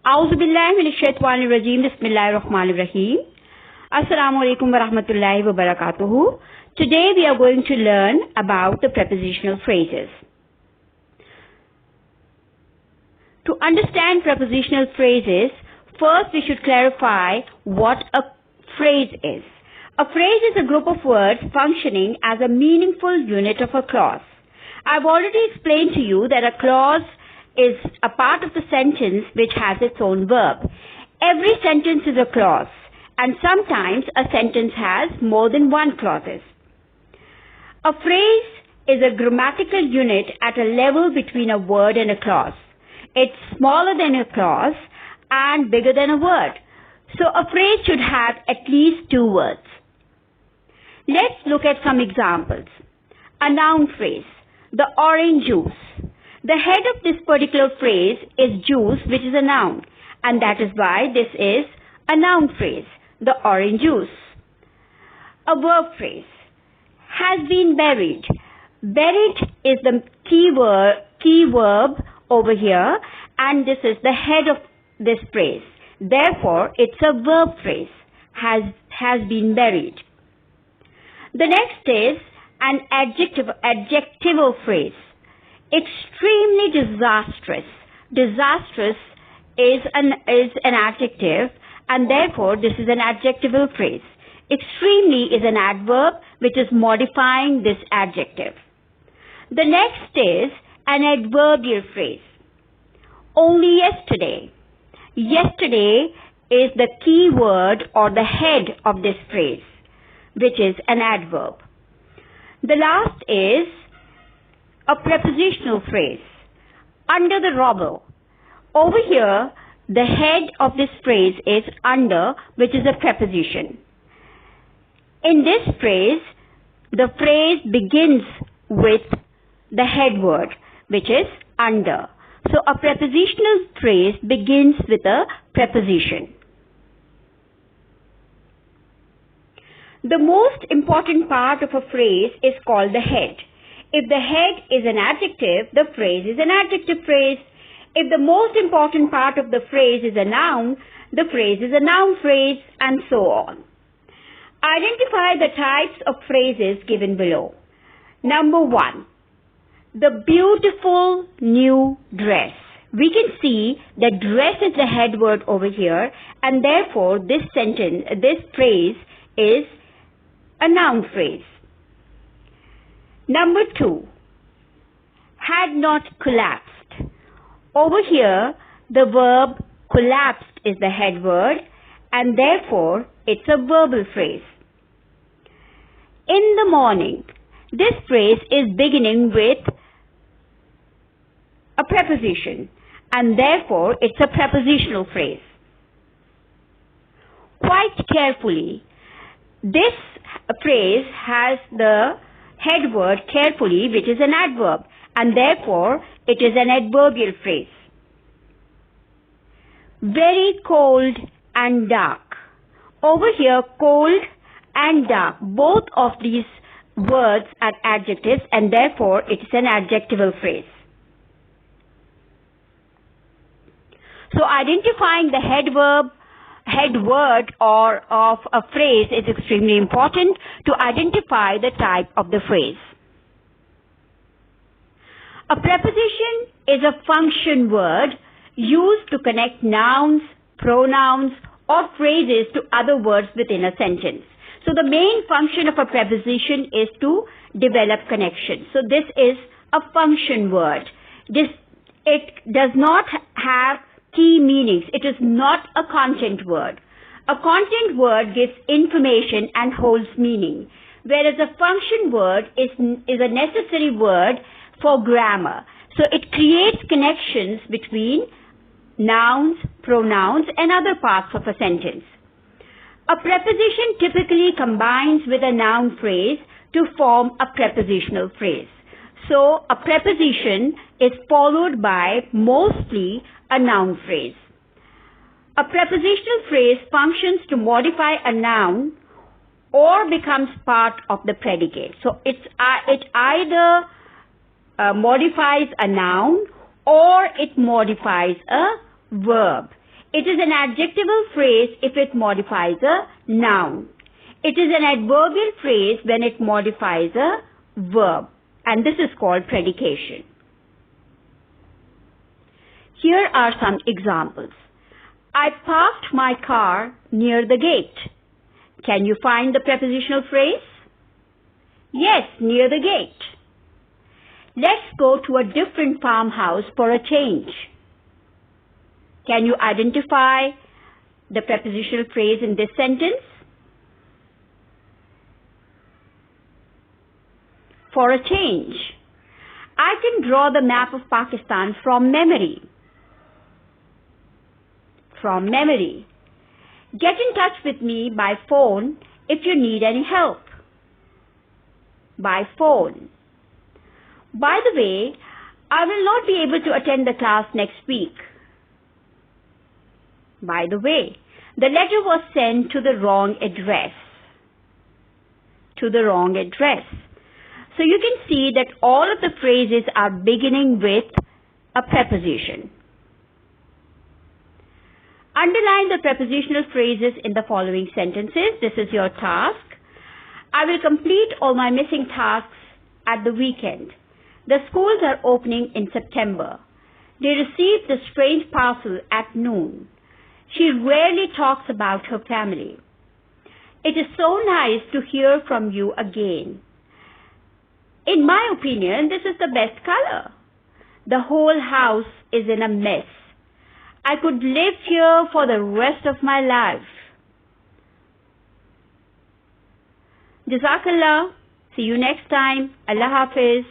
Auzubillahi minash-shaytanir rajeem. Bismillahir-rahmanir-rahim. Assalamu alaikum wa rahmatullahi wa barakatuhu. Today we are going to learn about the prepositional phrases. To understand prepositional phrases, first we should clarify what a phrase is. A phrase is a group of words functioning as a meaningful unit of a clause. I've already explained to you that a clause is a part of the sentence which has its own verb. Every sentence is a clause, and sometimes a sentence has more than one clause. A phrase is a grammatical unit at a level between a word and a clause. It's smaller than a clause and bigger than a word. So a phrase should have at least two words. Let's look at some examples. A noun phrase, the orange juice. The head of this particular phrase is juice, which is a noun, and that is why this is a noun phrase, the orange juice. A verb phrase, has been buried. Buried is the key verb over here, and this is the head of this phrase. Therefore, it's a verb phrase, has been buried. The next is an adjectival phrase. Extremely disastrous. Disastrous is an adjective, and therefore this is an adjectival phrase. Extremely is an adverb which is modifying this adjective. The next is an adverbial phrase. Only yesterday. Yesterday is the key word or the head of this phrase, which is an adverb. The last is a prepositional phrase, under the rubble. Over here, the head of this phrase is under, which is a preposition. In this phrase, the phrase begins with the head word, which is under. So a prepositional phrase begins with a preposition. The most important part of a phrase is called the head. If the head is an adjective, the phrase is an adjective phrase. If the most important part of the phrase is a noun, the phrase is a noun phrase, and so on. Identify the types of phrases given below. Number 1, the beautiful new dress. We can see that dress is the head word over here, and therefore this phrase is a noun phrase. Number 2, had not collapsed. Over here, the verb collapsed is the head word, and therefore it's a verbal phrase. In the morning. This phrase is beginning with a preposition, and therefore it's a prepositional phrase. Quite carefully. This phrase has the head word carefully, which is an adverb, and therefore it is an adverbial phrase. Very cold and dark. Over here, cold and dark, both of these words are adjectives, and therefore it is an adjectival phrase. So identifying the head word or of a phrase is extremely important to identify the type of the phrase. A preposition is a function word used to connect nouns, pronouns, or phrases to other words within a sentence. So the main function of a preposition is to develop connection. So this is a function word. It does not have key meanings. It is not a content word. A content word gives information and holds meaning, whereas a function word is a necessary word for grammar. So it creates connections between nouns, pronouns, and other parts of a sentence. A preposition typically combines with a noun phrase to form a prepositional phrase. So a preposition is followed by mostly a noun phrase. A prepositional phrase functions to modify a noun or becomes part of the predicate. So it either modifies a noun or it modifies a verb. It is an adjectival phrase if it modifies a noun. It is an adverbial phrase when it modifies a verb, and this is called predication. Here are some examples. I parked my car near the gate. Can you find the prepositional phrase? Yes, near the gate. Let's go to a different farmhouse for a change. Can you identify the prepositional phrase in this sentence? For a change. I can draw the map of Pakistan from memory. From memory. Get in touch with me by phone if you need any help. By phone. By the way, I will not be able to attend the class next week. By the way, the letter was sent to the wrong address. To the wrong address. So you can see that all of the phrases are beginning with a preposition. Underline the prepositional phrases in the following sentences. This is your task. I will complete all my missing tasks at the weekend. The schools are opening in September. They received the strange parcel at noon. She rarely talks about her family. It is so nice to hear from you again. In my opinion, this is the best color. The whole house is in a mess. I could live here for the rest of my life. Jazakallah. See you next time. Allah Hafiz.